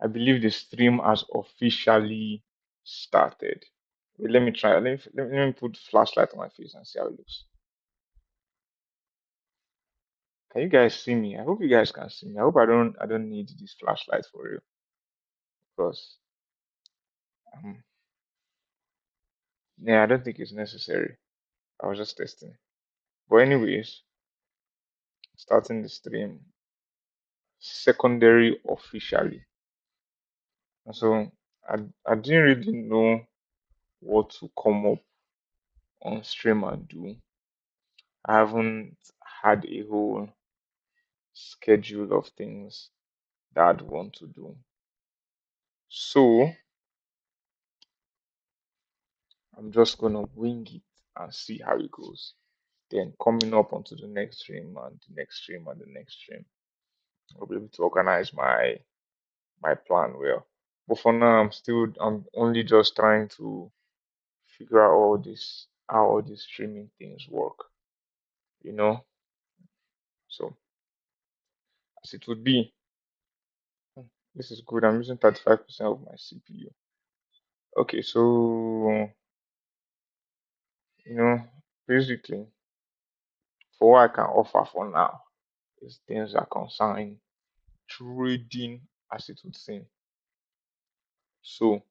I believe the stream has officially started. Wait, let me try. Let me put flashlight on my face and see how it looks. Can you guys see me? I hope you guys can see me. I hope I don't need this flashlight for real because um yeah, I don't think it's necessary. I was just testing. But anyways, starting the stream secondary officially. And so I didn't really know what to come up on stream and do. I haven't had a whole schedule of things that I'd want to do. So I'm just gonna wing it and see how it goes. Then coming up onto the next stream and the next stream and the next stream, I'll be able to organize my plan well. But for now, I'm only just trying to figure out how all these streaming things work, you know. So as it would be, hmm, this is good. I'm using 35% of my CPU. Okay, so you know, basically, for what I can offer for now is things that concern trading, as it would seem. So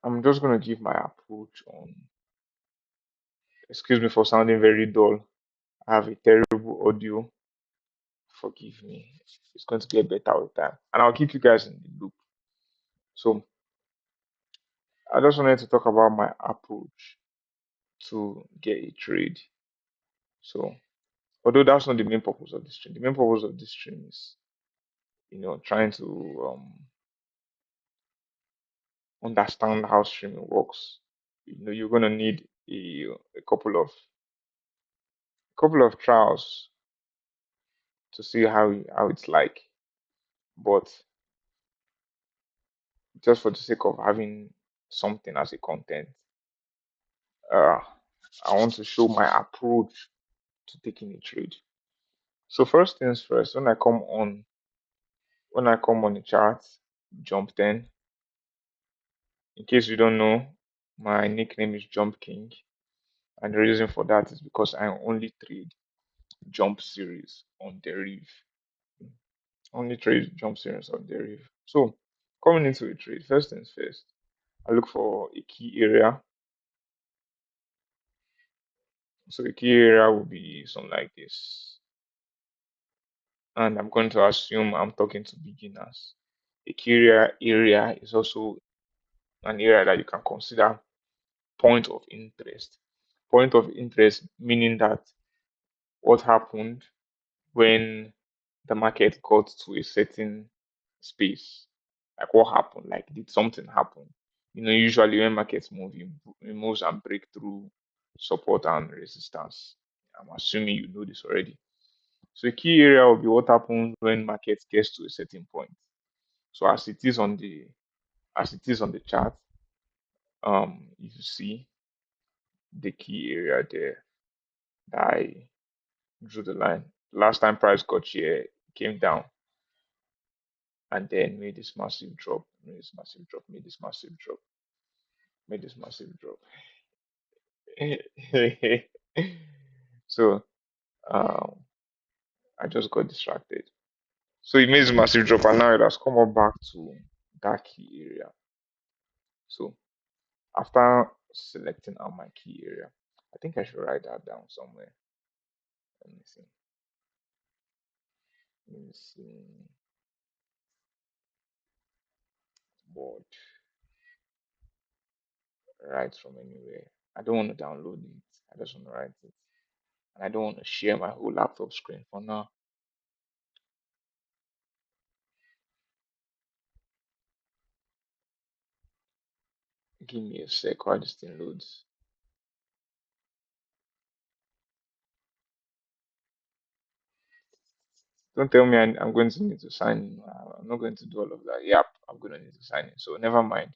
I'm just gonna give my approach on. Excuse me for sounding very dull. I have a terrible audio. Forgive me. It's going to get better with time, and I'll keep you guys in the loop. So I just wanted to talk about my approach to get a trade. So although that's not the main purpose of this stream, the main purpose of this stream is trying to understand how streaming works. You're gonna need a couple of trials to see how it's like. But just for the sake of having something as a content, uh, I want to show my approach to taking a trade. So first things first, when I come on the chart, Jump 10. In case you don't know, my nickname is Jump King, and the reason for that is because I only trade jump series on Deriv. Only trade jump series on Deriv. So coming into a trade, first things first, I look for a key area. So a key area will be something like this, and I'm going to assume I'm talking to beginners. A key area is also an area that you can consider point of interest. Point of interest meaning that what happened when the market got to a certain space. Like what happened? Like did something happen? Usually when markets move, it moves and break through support and resistance. I'm assuming you know this already. So a key area will be what happens when market gets to a certain point. So as it is on the chart, if you see the key area there that I drew the line. Last time price got here, it came down and then made this massive drop, made this massive drop, made this massive drop, made this massive drop. So um, I just got distracted. So it made this massive drop and now it has come up back to that key area. So after selecting out my key area, I think I should write that down somewhere. Let me see. Let me see. Board. Write from anywhere. I don't want to download it. I just want to write it. And I don't want to share my whole laptop screen for now. Give me a sec while this thing loads. Don't tell me I'm going to need to sign in. I'm not going to do all of that. Yep, I'm going to need to sign in. So never mind.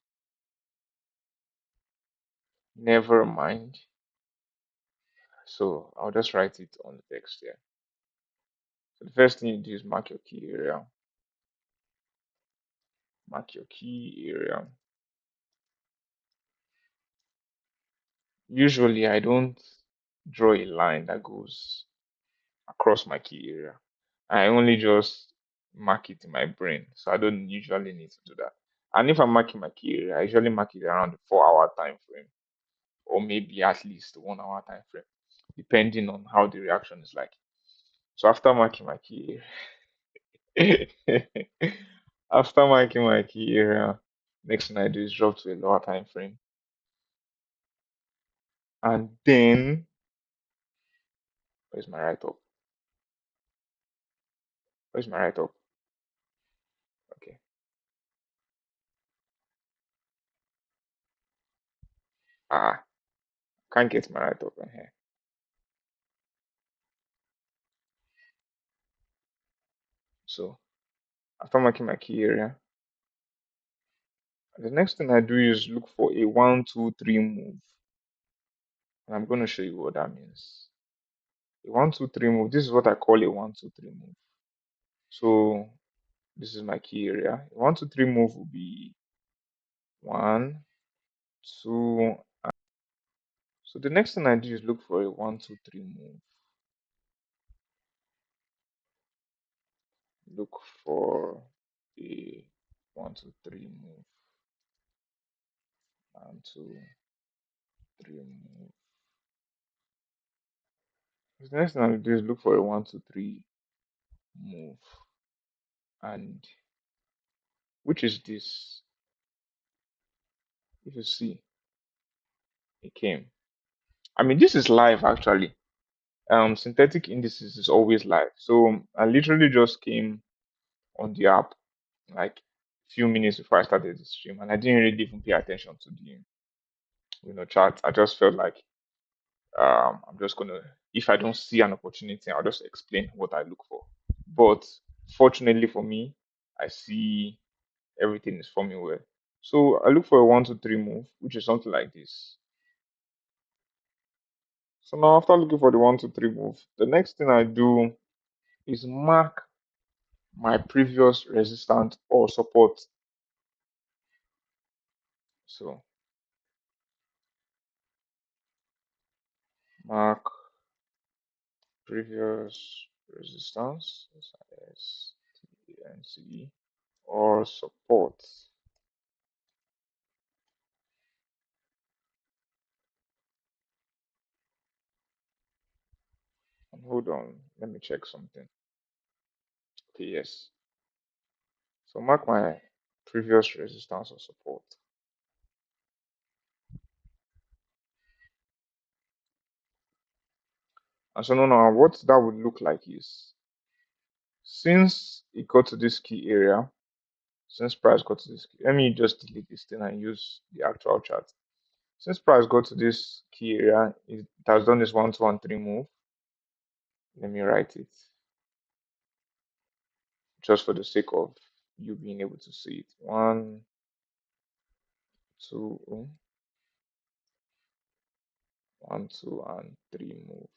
Never mind. So I'll just write it on the text here. So the first thing you do is mark your key area. Mark your key area. Usually, I don't draw a line that goes across my key area. I only just mark it in my brain, so I don't usually need to do that. And if I'm marking my key area, I usually mark it around the 4 hour time frame, or maybe at least 1 hour time frame, depending on how the reaction is like. So after marking my key area, after marking my key area, next thing I do is drop to a lower time frame, and then where's my write up? Where's my write up? Okay. Ah, can't get my write up in here. So after marking my key area, the next thing I do is look for a 1, 2, 3 move. And I'm going to show you what that means. A 1, 2, 3 move. This is what I call a 1, 2, 3 move. So this is my key area. A 1, 2, 3 move will be 1, 2. So the next thing I do is look for a 1, 2, 3 move. Look for a 1, 2, 3 move. 1, 2, 3 move. The next thing I do is look for a 1, 2, 3 move. And which is this? If you see, it came. I mean, this is live actually. Synthetic indices is always live. So I literally just came on the app like a few minutes before I started the stream, and I didn't really even pay attention to the chat. I just felt like I'm just gonna, if I don't see an opportunity, I'll just explain what I look for. But fortunately for me, I see everything is forming well. So I look for a 1, 2, 3 move, which is something like this. So now after looking for the 1, 2, 3 move, the next thing I do is mark my previous resistance or support. So mark previous resistance, SISTNC, or support. And hold on, let me check something. Okay, yes. So mark my previous resistance or support. And so now what that would look like is, since it got to this key area, since price got to this key, let me just delete this thing and use the actual chart. Since price got to this key area, it has done this 1, 2, 3 move. Let me write it just for the sake of you being able to see it. 1, 2, 1, 2, and 3 move.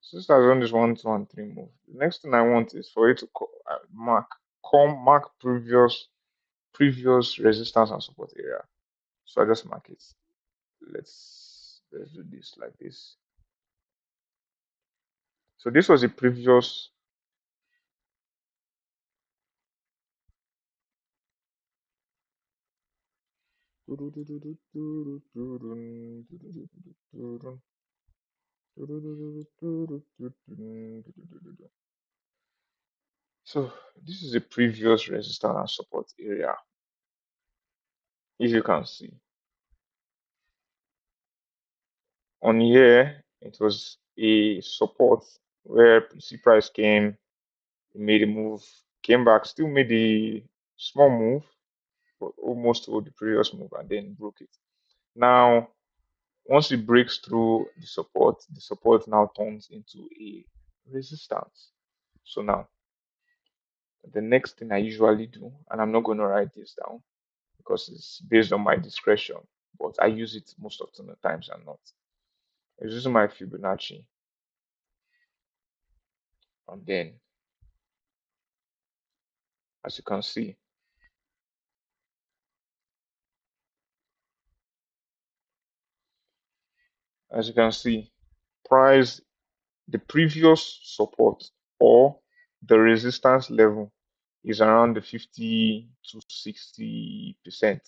Since I've done this 1, 2, and 3 move, the next thing I want is for it to mark previous resistance and support area. So I just mark it. Let's do this like this. So this was the previous. So this is the previous resistance and support area. If you can see on here, it was a support where PC price came, made a move, came back, still made a small move, but almost to the previous move, and then broke it. Now, once it breaks through the support now turns into a resistance. So now, the next thing I usually do, and I'm not going to write this down because it's based on my discretion, but I use it most often the times and not. I'm using my Fibonacci, and then, as you can see, As you can see, price, the previous support or the resistance level is around the 50 to 60%,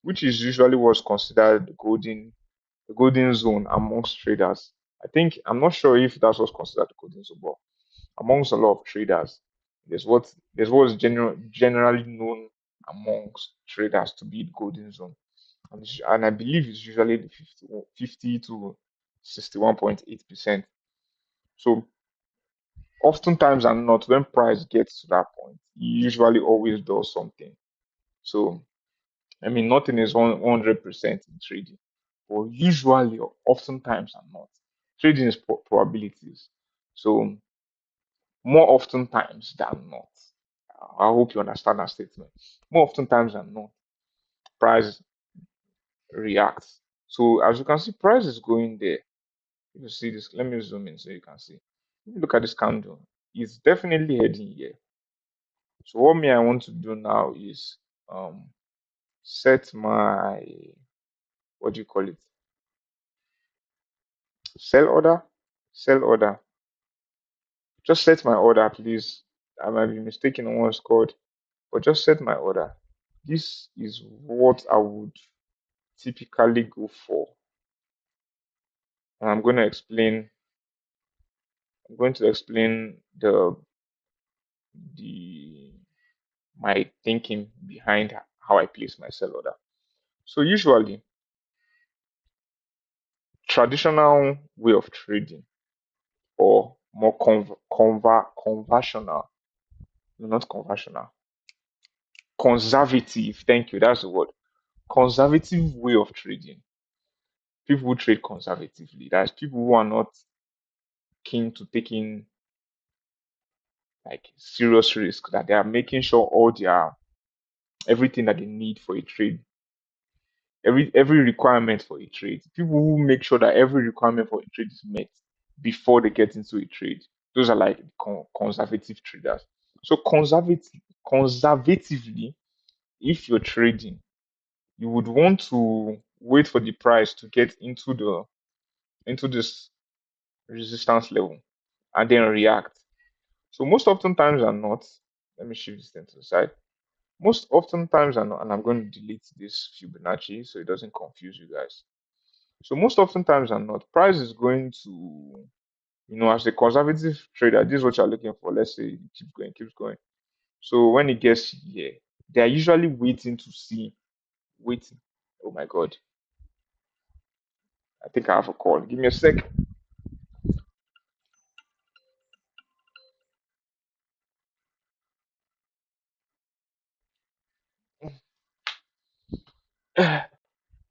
which is usually what's considered the golden zone amongst traders. I think I'm not sure if that's what's considered the golden zone, but amongst a lot of traders, there's what's generally known amongst traders to be the golden zone, and I believe it's usually the 50 to 61.8%. So oftentimes and not, when price gets to that point, it usually always does something. So I mean, nothing is 100% in trading, but usually, or oftentimes and not, trading is probabilities. So more often times than not, I hope you understand that statement. More often times than not, price reacts. So as you can see, price is going there. If you see this, let me zoom in so you can see. If you look at this candle, it's definitely heading here. So what me I want to do now is set my, what do you call it, sell order, sell order. Just set my order, please. I might be mistaken on what's called, but just set my order. This is what I would typically go for. And I'm going to explain the my thinking behind how I place my sell order. So usually traditional way of trading or more conversional, no, not conversional, conservative, thank you, that's the word. Conservative way of trading. People who trade conservatively. That's people who are not keen to taking like serious risk, that they are making sure all their everything that they need for a trade, every requirement for a trade. People who make sure that every requirement for a trade is met before they get into a trade. Those are like conservative traders. So conservatively, if you're trading, you would want to wait for the price to get into this resistance level and then react. So most often times are not, let me shift this thing to the side. Most often times are not, and I'm going to delete this Fibonacci so it doesn't confuse you guys. So most often times are not, price is going to, as a conservative trader, this is what you're looking for. Let's say it keeps going, keeps going. So when it gets here, they are usually waiting to see, waiting. Oh my God, I think I have a call. Give me a sec.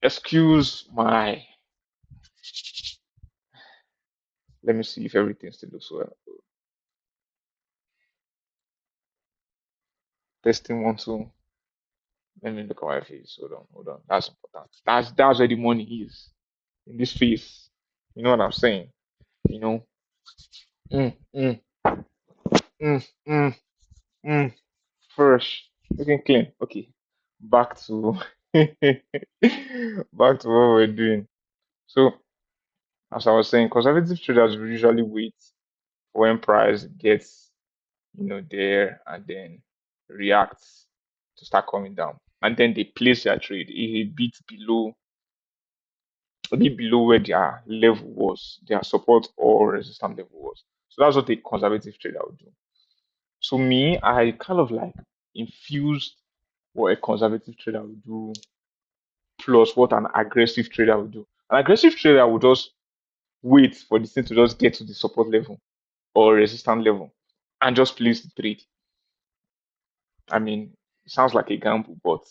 Excuse my, let me see if everything still looks well. Testing one, two. Let me look at my face. Hold on, hold on. That's important. That's where the money is. In this face. You know what I'm saying? You know? Mm, mm, mm, mm, mm. Fresh. Looking clean. Okay. Back to back to what we're doing. So as I was saying, conservative traders will usually wait for when price gets, there and then reacts to start coming down. And then they place their trade a bit below where their level was, their support or resistance level was. So that's what a conservative trader would do. So me, I kind of like infused what a conservative trader would do plus what an aggressive trader would do. An aggressive trader would just wait for the thing to just get to the support level or resistance level and just place the trade. I mean, it sounds like a gamble, but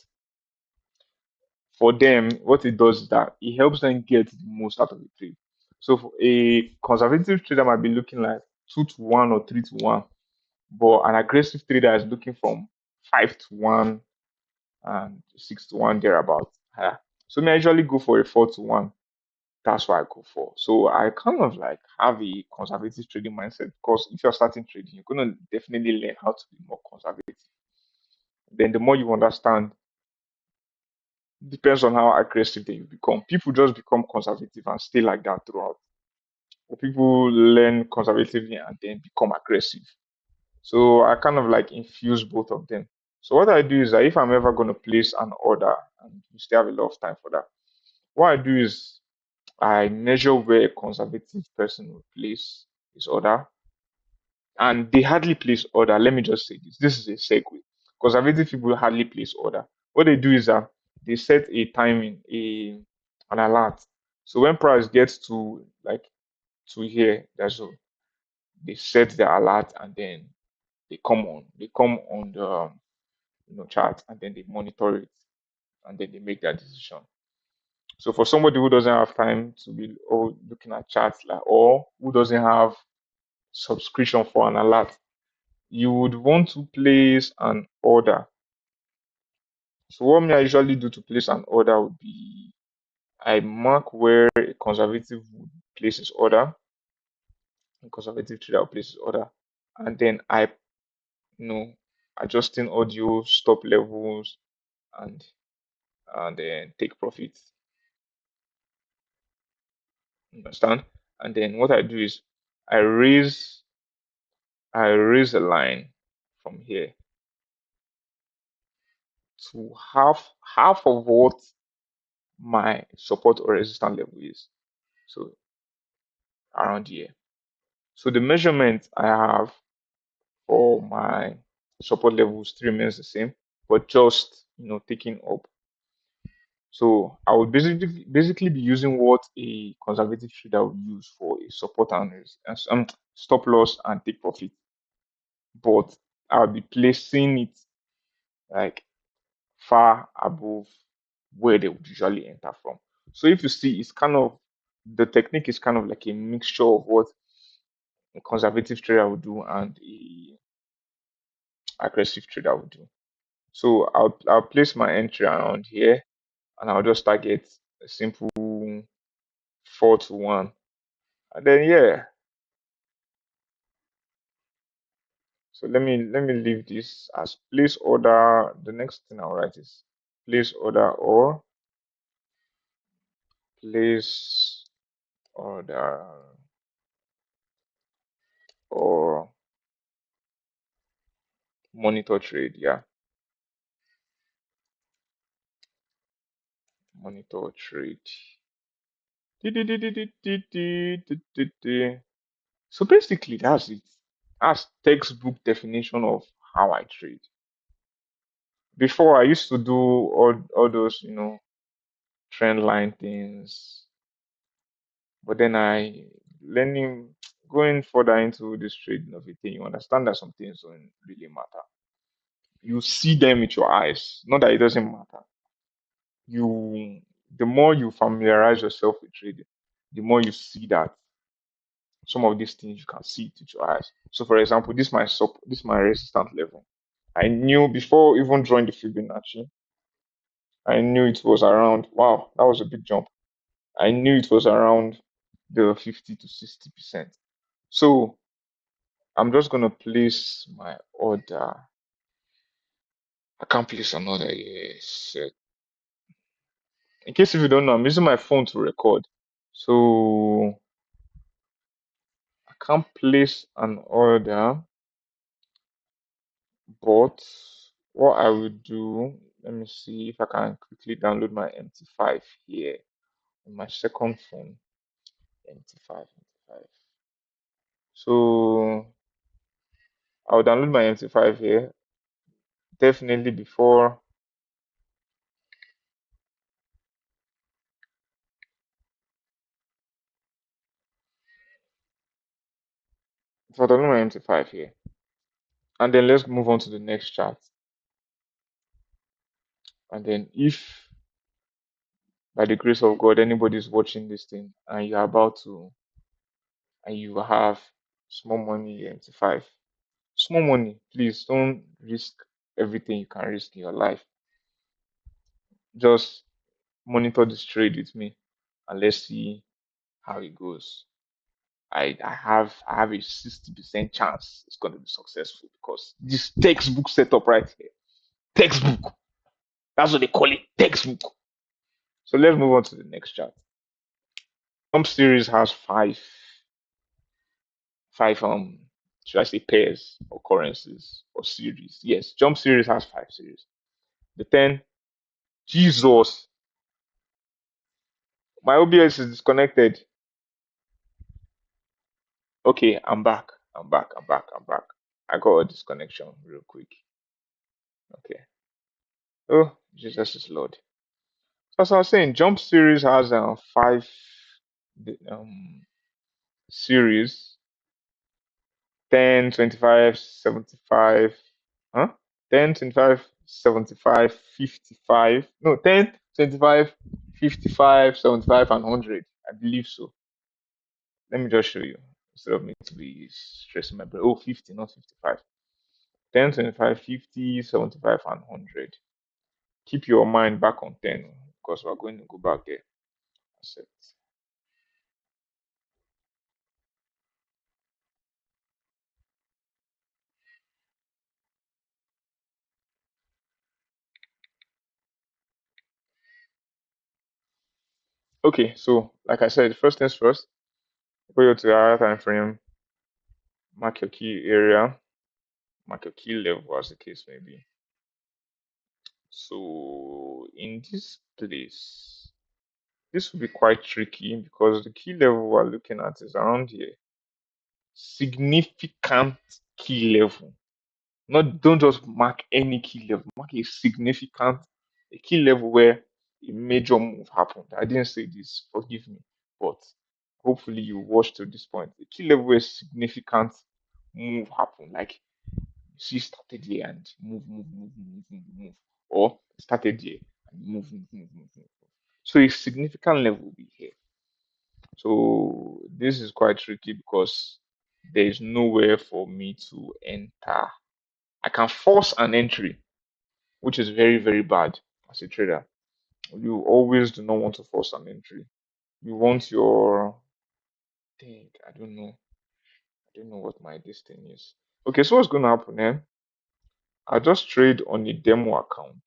for them, what it does is that it helps them get the most out of the trade. So for a conservative trader might be looking like 2 to 1 or 3 to 1, but an aggressive trader is looking from 5 to 1 and 6 to 1 thereabout. So me, I usually go for a 4 to 1. That's what I go for. So I kind of like have a conservative trading mindset because if you're starting trading, you're gonna definitely learn how to be more conservative. Then the more you understand Depends on how aggressive they become. People just become conservative and stay like that throughout. Or people learn conservatively and then become aggressive. So I kind of like infuse both of them. So what I do is that if I'm ever going to place an order, and you still have a lot of time for that, what I do is I measure where a conservative person will place his order, and they hardly place order. Let me just say this. This is a segue. Conservative people hardly place order. What they do is that they set a timing, an alert. So when price gets to like to here, that's all. They set the alert and then they come on the chart and then they monitor it and then they make their decision. So for somebody who doesn't have time to be looking at charts like or who doesn't have subscription for an alert, you would want to place an order. So what me I usually do to place an order would be I mark where a conservative would place his order, a conservative trader will place his order, and then I you know adjusting audio stop levels and then take profits. Understand? And then what I do is I raise a line from here to half of what my support or resistance level is. So around here. So the measurement I have for my support level still remains the same, but just taking up. So I would basically be using what a conservative trader would use for a support and stop loss and take profit, but I'll be placing it like far above where they would usually enter from. So if you see, it's kind of the technique is kind of like a mixture of what a conservative trader would do and a aggressive trader would do. So I'll place my entry around here and I'll just target a simple 4 to 1. And then yeah. So let me leave this as place order. The next thing I'll write is place order or place order or monitor trade. Yeah, monitor trade. So basically, that's it. That's textbook definition of how I trade. Before, I used to do all those, trend line things, but then learning, going further into this trading of a thing, you understand that some things don't really matter. You see them with your eyes, not that it doesn't matter. The more you familiarize yourself with trading, the more you see that some of these things you can see it with your eyes. So, for example, this is my resistance level. I knew before even drawing the Fibonacci, I knew it was around. Wow, that was a big jump. I knew it was around the 50 to 60%. So I'm just gonna place my order. I can't place an order. Yes. In case if you don't know, I'm using my phone to record. So I can't place an order, but what I will do, let me see if I can quickly download my MT5 here on my second phone. MT5, MT5. So I'll download my MT5 here. Definitely before. So I'll download my MT5 here. And then let's move on to the next chart. And then if by the grace of God anybody's watching this thing and you're about to and you have small money MT5. Small money, please don't risk everything you can risk in your life. Just monitor this trade with me and let's see how it goes. I have a 60% chance it's going to be successful because this textbook setup right here. Textbook. That's what they call it. Textbook. So let's move on to the next chart. Jump series has five should I say pairs, occurrences, or series? Yes, jump series has five series. The 10, Jesus, my OBS is disconnected. Okay, I'm back. I'm back. I got a disconnection real quick. Okay. Oh, Jesus is Lord. So as I was saying, Jump series has five series: 10, 25, 75. Huh? 10, 25, 75, 55. No, 10, 25, 55, 75, and 100. I believe so. Let me just show you instead of me to be stressing my brain. Oh, 50, not 55. 10, 25, 50, 75, and 100. Keep your mind back on 10 because we're going to go back there. Accept. Okay, so like I said, first things first, go to the higher time frame, mark your key area, mark your key level as the case may be. So in this place, this will be quite tricky because the key level we're looking at is around here. Significant key level. Not don't just mark any key level, mark a key level where a major move happened. I didn't say this, forgive me, but hopefully you watched to this point. A key level where significant move happened, like you see started here and move, or started here and move. So a significant level will be here. So this is quite tricky because there is nowhere for me to enter. I can force an entry, which is very, very bad as a trader. You always do not want to force an entry. You want your think, I don't know. I don't know what my this thing is. Okay, so what's gonna happen here? I just trade on a demo account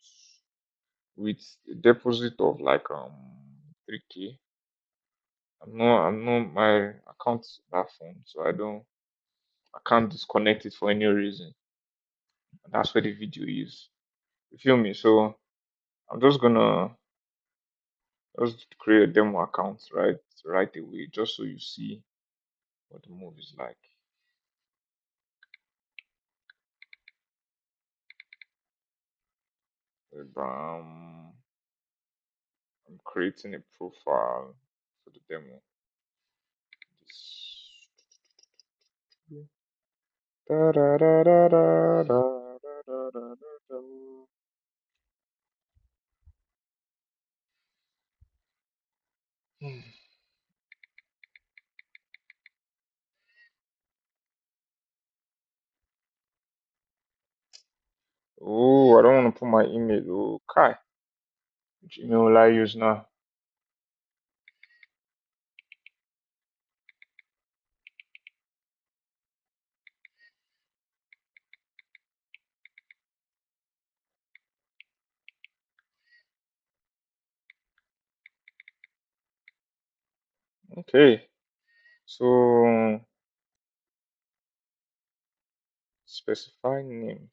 with a deposit of like 3K. I'm not my account's that phone, so I can't disconnect it for any reason. And that's where the video is. You feel me? So I'm just gonna just create a demo account right away, just so you see what the move is like. I'm creating a profile for the demo. This- Da-da-da-da-da-da-da-da-da. Hmm. Oh, I don't want to put my email. Oh, Kai. Which email will I use now? Okay, so specify name.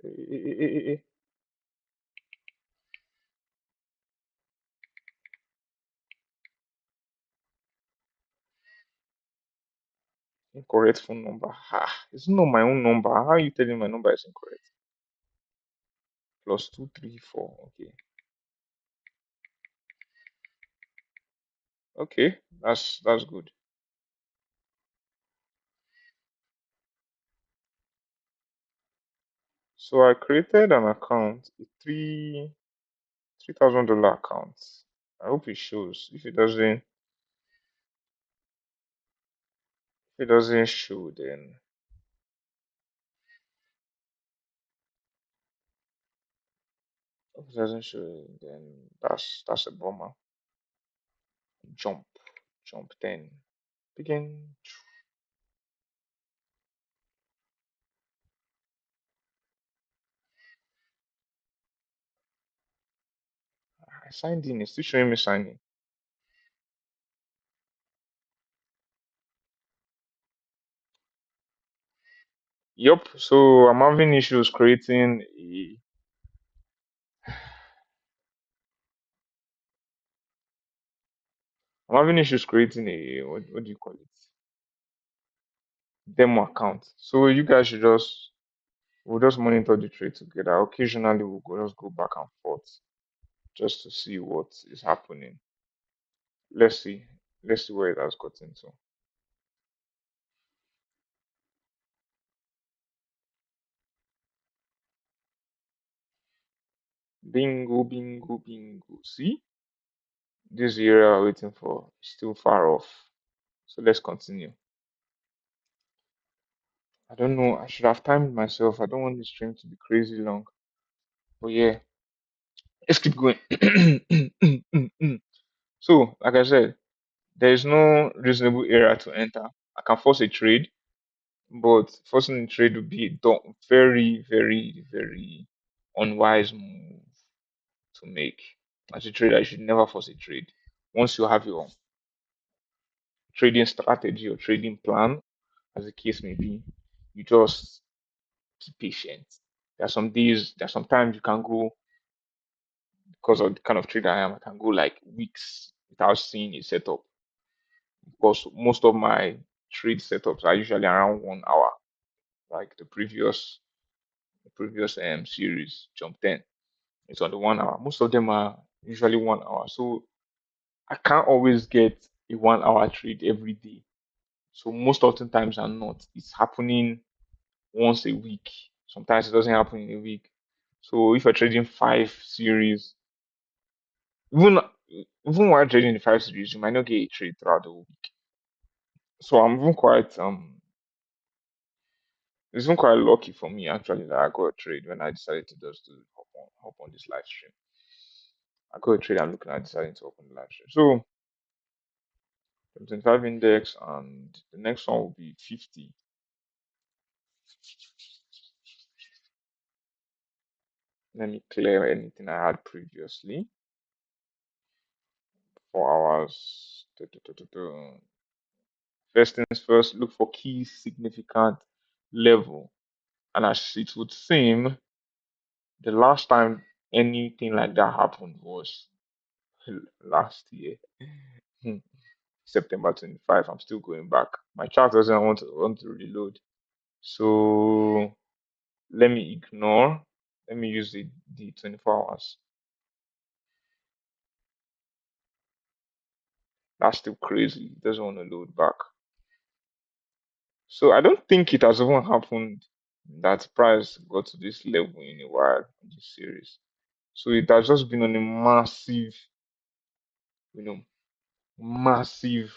Eh, Incorrect phone number. It's not my own number. How are you telling my number is incorrect? +234. Okay. Okay, that's good. So I created an account, a $3,000 account. I hope it shows. If it doesn't show, then if it doesn't show, then that's a bummer. Jump, jump. Then begin. I signed in. It's still showing me signing. Yup. So I'm having issues creating a. I'm having issues creating a what do you call it? Demo account. So you guys should just we'll just monitor the trade together. Occasionally just go back and forth just to see what is happening. Let's see. Let's see where it has gotten to. Bingo, bingo, bingo. See? This area we're waiting for is still far off. So let's continue. I don't know. I should have timed myself. I don't want this stream to be crazy long. But yeah, let's keep going. So, like I said, there is no reasonable area to enter. I can force a trade, but forcing a trade would be a very, very, very unwise move to make. As a trader, you should never force a trade. Once you have your trading strategy or trading plan, as the case may be, you just keep patient. There are some times you can go, because of the kind of trader I am, I can go like weeks without seeing a setup. Because most of my trade setups are usually around 1 hour, like the previous series, Jump 10. It's on the 1 hour. Most of them are usually 1 hour. So I can't always get a 1 hour trade every day. So most often times I'm not. It's happening once a week. Sometimes it doesn't happen in a week. So if you're trading 5 series, even even while trading the 5 series, you might not get a trade throughout the whole week. So I'm even quite it's even quite lucky for me actually that I got a trade when I decided to just to hop on this live stream. I got a trade I'm looking at deciding to open the live stream. So 25 index and the next one will be 50. Let me clear anything I had previously. 4 hours. First things first, look for key significant level. And as it would seem, the last time anything like that happened was last year, Hmm, September 25. I'm still going back. My chart doesn't want to reload. So let me ignore. Let me use the 24 hours. That's still crazy. It doesn't want to load back. So I don't think it has even happened that price got to this level in a while in this series. So it has just been on a massive, you know, massive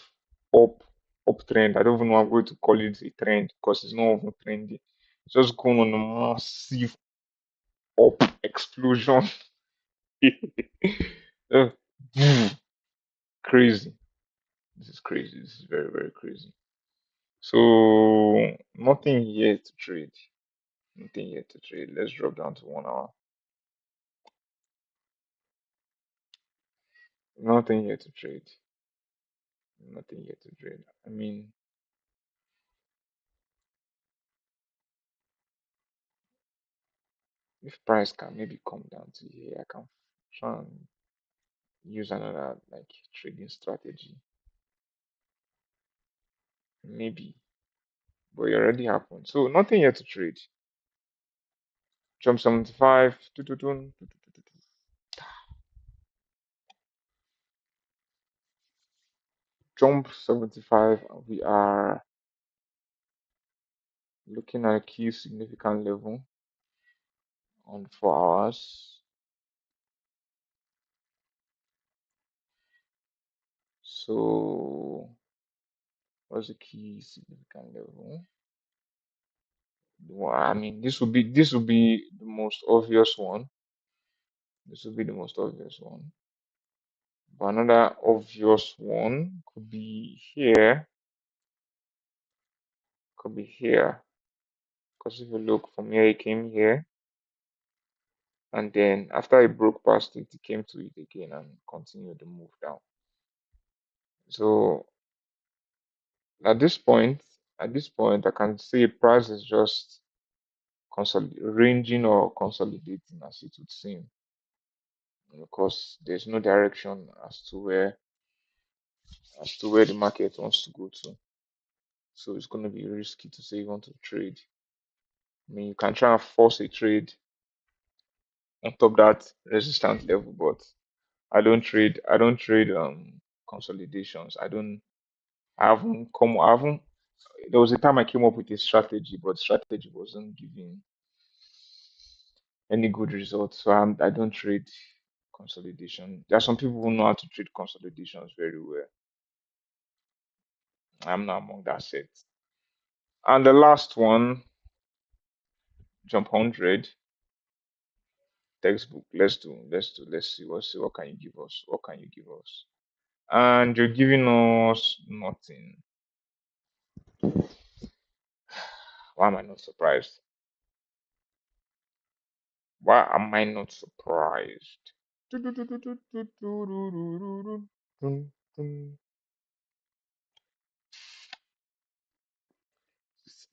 up uptrend. I don't even know I'm going to call it a trend because it's not even trendy. It's just going on a massive up explosion. Uh, boom. Crazy. This is crazy. This is very, very crazy. So nothing here to trade. Nothing here to trade. Let's drop down to 1 hour. Nothing here to trade. Nothing here to trade. I mean, if price can maybe come down to here, I can try and use another like trading strategy. Maybe. But it already happened. So nothing here to trade. Jump 75. Jump 75. We are looking at a key significant level on 4 hours. So what's the key significant level? Well, I mean, this will be the most obvious one. This will be the most obvious one. But another obvious one could be here. Could be here. Because if you look from here, it came here. And then after it broke past it, it came to it again and continued the move down. So at this point, I can say price is just ranging or consolidating as it would seem, because there's no direction as to where the market wants to go to. So it's going to be risky to say you want to trade. I mean, you can try and force a trade on top that resistance level, but I don't trade consolidations. I haven't there was a time I came up with a strategy, but strategy wasn't giving any good results. So I don't trade consolidation. There are some people who know how to trade consolidations very well. I'm not among that set. And the last one, jump 100 textbook. Let's see what can you give us? What can you give us? And you're giving us nothing. Why am I not surprised? Why am I not surprised?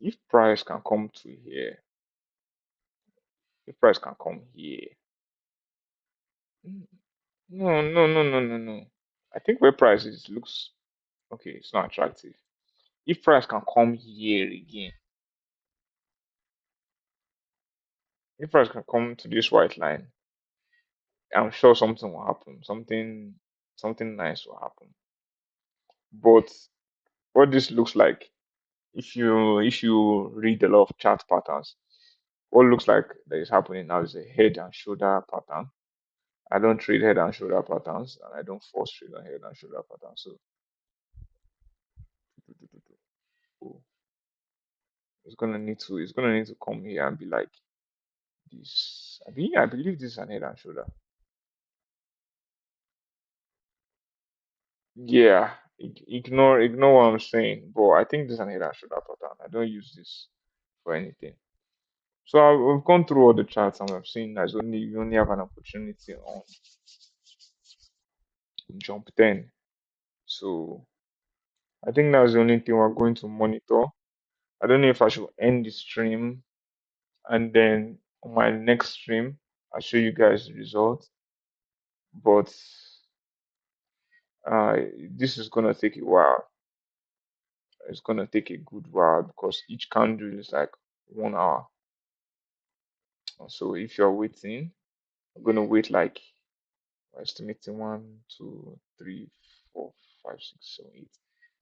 If price can come to here, if price can come here. No, no, no, no, no, no. I think where price is looks okay, it's not attractive. If price can come here again, if price can come to this white line, I'm sure something will happen. Something nice will happen. But what this looks like, if you read a lot of chart patterns, what looks like that is happening now is a head and shoulder pattern. I don't trade head and shoulder patterns, and I don't force trade on head and shoulder patterns. So oh, it's gonna need to come here and be like this. I believe this is an head and shoulder. Yeah, ignore what I'm saying, but I think this is an head and shoulder pattern. I don't use this for anything. So we've gone through all the charts and we've seen that you only have an opportunity on jump 10. So I think that's the only thing we're going to monitor. I don't know if I should end the stream and then on my next stream I'll show you guys the results. But uh, this is gonna take a while. It's gonna take a good while because each candle is like 1 hour. So if you're waiting, I'm gonna wait like estimating 1, 2, 3, 4, 5, 6, 7, 8.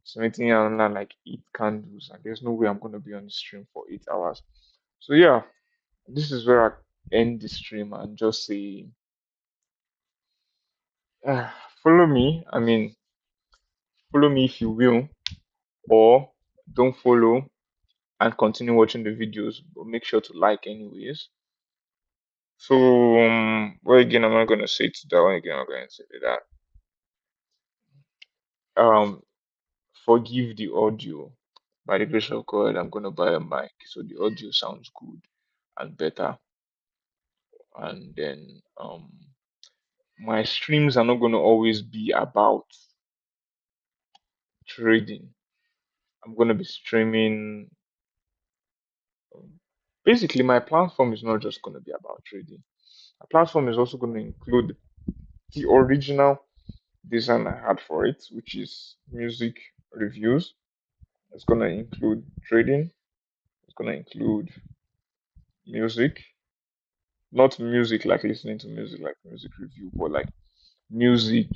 Estimating around like 8 candles, and there's no way I'm gonna be on the stream for 8 hours. So yeah, this is where I end the stream and just say, uh, follow me. I mean, follow me if you will, or don't follow and continue watching the videos, but make sure to like anyways. So, what again am I gonna say to that? What again am I gonna say to that? Forgive the audio. By the grace of God, I'm gonna buy a mic so the audio sounds good and better. And then, my streams are not gonna always be about trading. I'm gonna be streaming. Basically, my platform is not just gonna be about trading. My platform is also gonna include the original design I had for it, which is music reviews. It's gonna include trading. It's gonna include music, not music like listening to music like music review, but like music,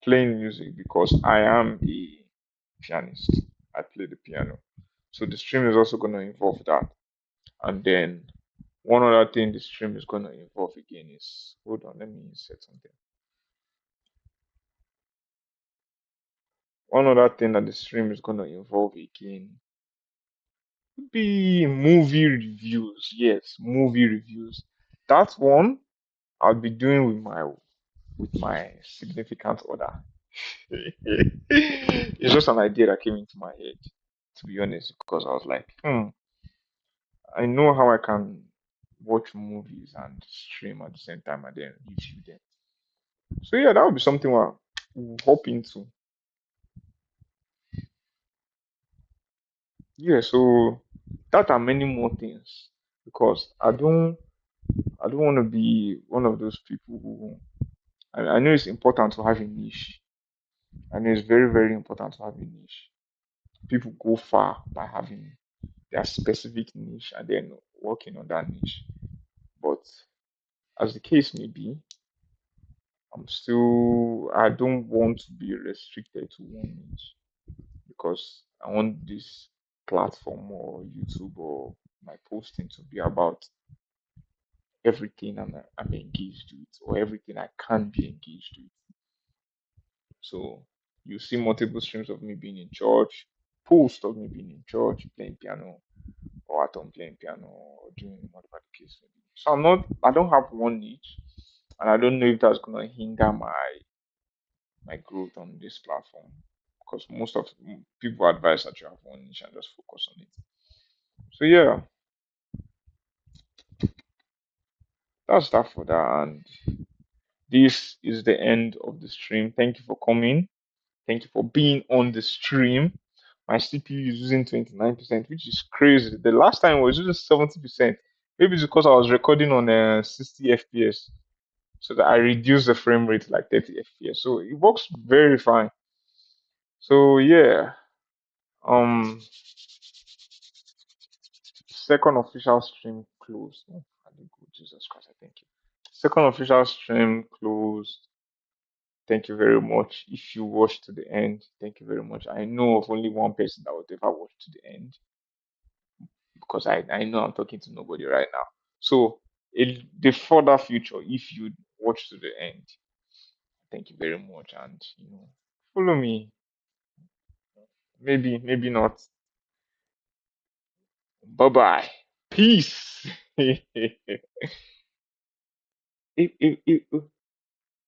playing music because I am a pianist. I play the piano. So the stream is also gonna involve that. And then one other thing the stream is gonna involve again is, hold on, let me set something. One other thing that the stream is gonna involve again be movie reviews. Yes, movie reviews. That one I'll be doing with my significant other. It's just an idea that came into my head, to be honest, because I was like, I know how I can watch movies and stream at the same time and then review them. So yeah, that would be something we'll hop into. Yeah, so that are many more things because I don't want to be one of those people who I know it's important to have a niche. I know it's very, very important to have a niche. People go far by having their specific niche and then working on that niche. But as the case may be, I don't want to be restricted to one niche because I want this platform or YouTube or my posting to be about everything I'm engaged with or everything I can be engaged with. So you see multiple streams of me being in church, posts of me being in church, playing piano, or at home playing piano, or doing whatever the case may be. So I don't have one niche, and I don't know if that's gonna hinder my growth on this platform because most of people advise that you have one niche and just focus on it. So yeah, that's that for that, and this is the end of the stream. Thank you for coming. Thank you for being on the stream. My CPU is using 29%, which is crazy. The last time it was using 70%. Maybe it's because I was recording on 60 FPS. So that I reduced the frame rate to like 30 FPS. So it works very fine. So yeah. Um Second official stream closed. Oh, Jesus Christ, I thank you. Second official stream closed. Thank you very much. If you watched to the end, thank you very much. I know of only one person that would ever watch to the end because I know I'm talking to nobody right now. So, the further future, if you watch to the end, thank you very much, and follow me. Maybe not. Bye bye. Peace.